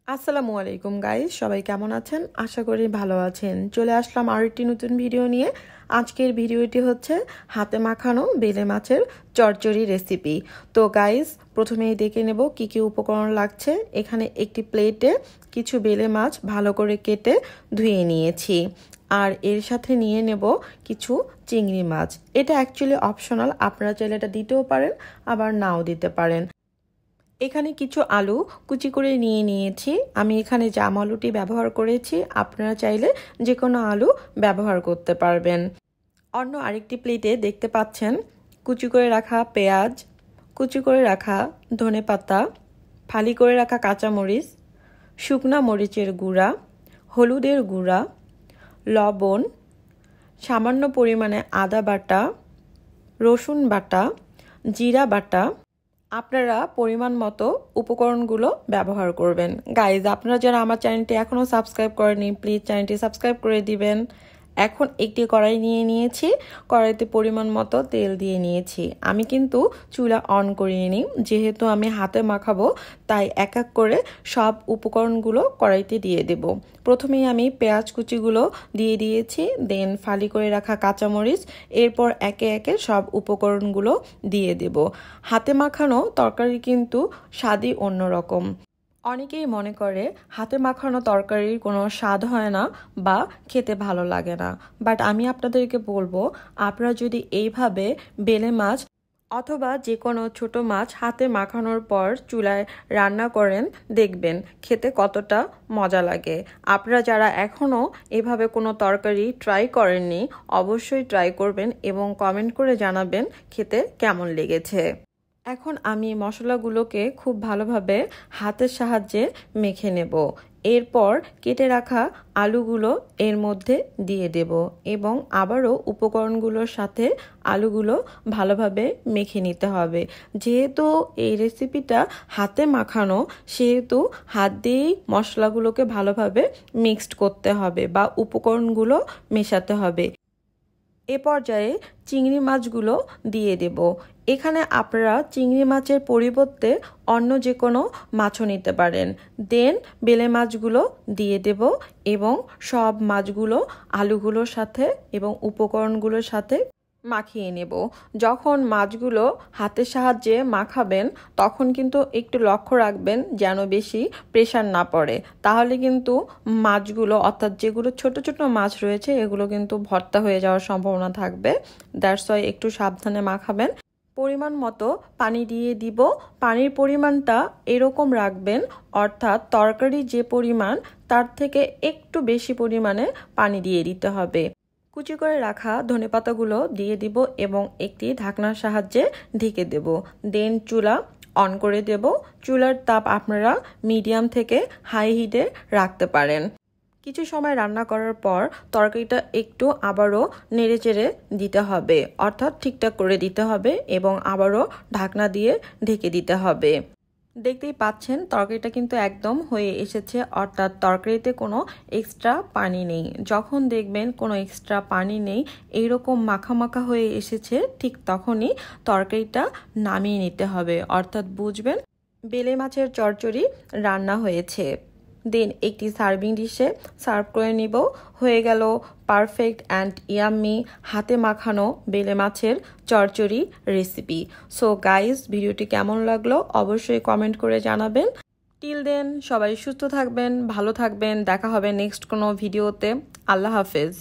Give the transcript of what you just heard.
আসসালামু আলাইকুম গাইস, সবাই কেমন আছেন? আশা করি ভালো আছেন। চলে আসলাম আরেকটি নতুন ভিডিও নিয়ে। আজকের ভিডিওটি হচ্ছে হাতে মাখানো বেলে মাছের চচ্চড়ি রেসিপি। তো গাইস, প্রথমেই দেখে নেব কি কি উপকরণ লাগছে। এখানে একটি প্লেটে কিছু বেলে মাছ ভালো করে কেটে ধুয়ে নিয়েছি, আর এর সাথে নিয়ে নেব কিছু চিংড়ি মাছ। এটা অ্যাকচুয়ালি অপশনাল, আপনারা চাইলে এটা দিতেও পারেন আবার নাও দিতে পারেন। এখানে কিছু আলু কুচি করে নিয়ে নিয়েছি। আমি এখানে জাম আলুটি ব্যবহার করেছি, আপনারা চাইলে যে কোনো আলু ব্যবহার করতে পারবেন। অন্য আরেকটি প্লেটে দেখতে পাচ্ছেন কুচি করে রাখা পেঁয়াজ, কুচি করে রাখা ধনেপাতা, ফালি করে রাখা কাঁচামরিচ, শুকনা মরিচের গুঁড়া, হলুদের গুঁড়া, লবণ, সামান্য পরিমাণে আদা বাটা, রসুন বাটা, জিরা বাটা। আপনারা পরিমাণ মতো উপকরণগুলো ব্যবহার করবেন। গাইজ, আপনারা যারা আমার চ্যানেলটি এখনও সাবস্ক্রাইব করেনি, প্লিজ চ্যানেলটি সাবস্ক্রাইব করে দিবেন। এখন একটি কড়াই নিয়ে নিয়েছি, কড়াইতে পরিমাণ মতো তেল দিয়ে নিয়েছি। আমি কিন্তু চুলা অন করিনি, যেহেতু আমি হাতে মাখাবো তাই এক এক করে সব উপকরণগুলো কড়াইতে দিয়ে দেব। প্রথমেই আমি পেঁয়াজ কুচিগুলো দিয়ে দিয়েছি, দেন ফালি করে রাখা কাঁচামরিচ, এরপর একে একে সব উপকরণগুলো দিয়ে দেব। হাতে মাখানো তরকারি কিন্তু স্বাদই অন্যরকম। অনেকেই মনে করে হাতে মাখানো তরকারির কোনো স্বাদ হয় না বা খেতে ভালো লাগে না, বাট আমি আপনাদেরকে বলবো, আপনারা যদি এইভাবে বেলে মাছ অথবা যে কোনো ছোট মাছ হাতে মাখানোর পর চুলায় রান্না করেন, দেখবেন খেতে কতটা মজা লাগে। আপনারা যারা এখনও এভাবে কোনো তরকারি ট্রাই করেননি, অবশ্যই ট্রাই করবেন এবং কমেন্ট করে জানাবেন খেতে কেমন লেগেছে। এখন আমি মশলাগুলোকে খুব ভালোভাবে হাতের সাহায্যে মেখে নেব। এরপর কেটে রাখা আলুগুলো এর মধ্যে দিয়ে দেব এবং আবারও উপকরণগুলোর সাথে আলুগুলো ভালোভাবে মেখে নিতে হবে। যেহেতু এই রেসিপিটা হাতে মাখানো, সেহেতু হাত দিয়েই মশলাগুলোকে ভালোভাবে মিক্সড করতে হবে বা উপকরণগুলো মেশাতে হবে। এ পর্যায়ে চিংড়ি মাছগুলো দিয়ে দেব। এখানে আপনারা চিংড়ি মাছের পরিবর্তে অন্য যে কোনো মাছও নিতে পারেন। দেন বেলে মাছগুলো দিয়ে দেব এবং সব মাছগুলো আলুগুলোর সাথে এবং উপকরণগুলোর সাথে মাখিয়ে নেব। যখন মাছগুলো হাতের সাহায্যে মাখাবেন তখন কিন্তু একটু লক্ষ্য রাখবেন যেন বেশি প্রেশার না পড়ে, তাহলে কিন্তু মাছগুলো অর্থাৎ যেগুলো ছোট ছোট মাছ রয়েছে এগুলো কিন্তু ভর্তা হয়ে যাওয়ার সম্ভাবনা থাকবে। দ্যাটস ওয়াই একটু সাবধানে মাখাবেন। পরিমাণ মতো পানি দিয়ে দিব। পানির পরিমাণটা এরকম রাখবেন, অর্থাৎ তরকারি যে পরিমাণ তার থেকে একটু বেশি পরিমাণে পানি দিয়ে দিতে হবে। কুচি করে রাখা ধনেপাতাগুলো দিয়ে দিব এবং একটি ঢাকনার সাহায্যে ঢেকে দেব। দেন চুলা অন করে দেব। চুলার তাপ আপনারা মিডিয়াম থেকে হাই হিটে রাখতে পারেন। কিছু সময় রান্না করার পর তরকারিটা একটু আবারও নেড়েচেড়ে দিতে হবে, অর্থাৎ ঠিকঠাক করে দিতে হবে এবং আবারও ঢাকনা দিয়ে ঢেকে দিতে হবে। দেখতেই পাচ্ছেন তরকারিটা কিন্তু একদম হয়ে এসেছে, অর্থাৎ তরকারিতে কোনো এক্সট্রা পানি নেই। যখন দেখবেন কোনো এক্সট্রা পানি নেই, এইরকম মাখা মাখা হয়ে এসেছে, ঠিক তখনই তরকারিটা নামিয়ে নিতে হবে, অর্থাৎ বুঝবেন বেলে মাছের চচ্চড়ি রান্না হয়েছে। দেন একটি সার্ভিং ডিশে সার্ভ করে নিব। হয়ে গেল পারফেক্ট অ্যান্ড ইয়াম্মি হাতে মাখানো বেলে মাছের চচ্চড়ি রেসিপি। সো গাইজ, ভিডিওটি কেমন লাগলো অবশ্যই কমেন্ট করে জানাবেন। টিল দেন সবাই সুস্থ থাকবেন, ভালো থাকবেন। দেখা হবে নেক্সট কোনো ভিডিওতে। আল্লাহ হাফেজ।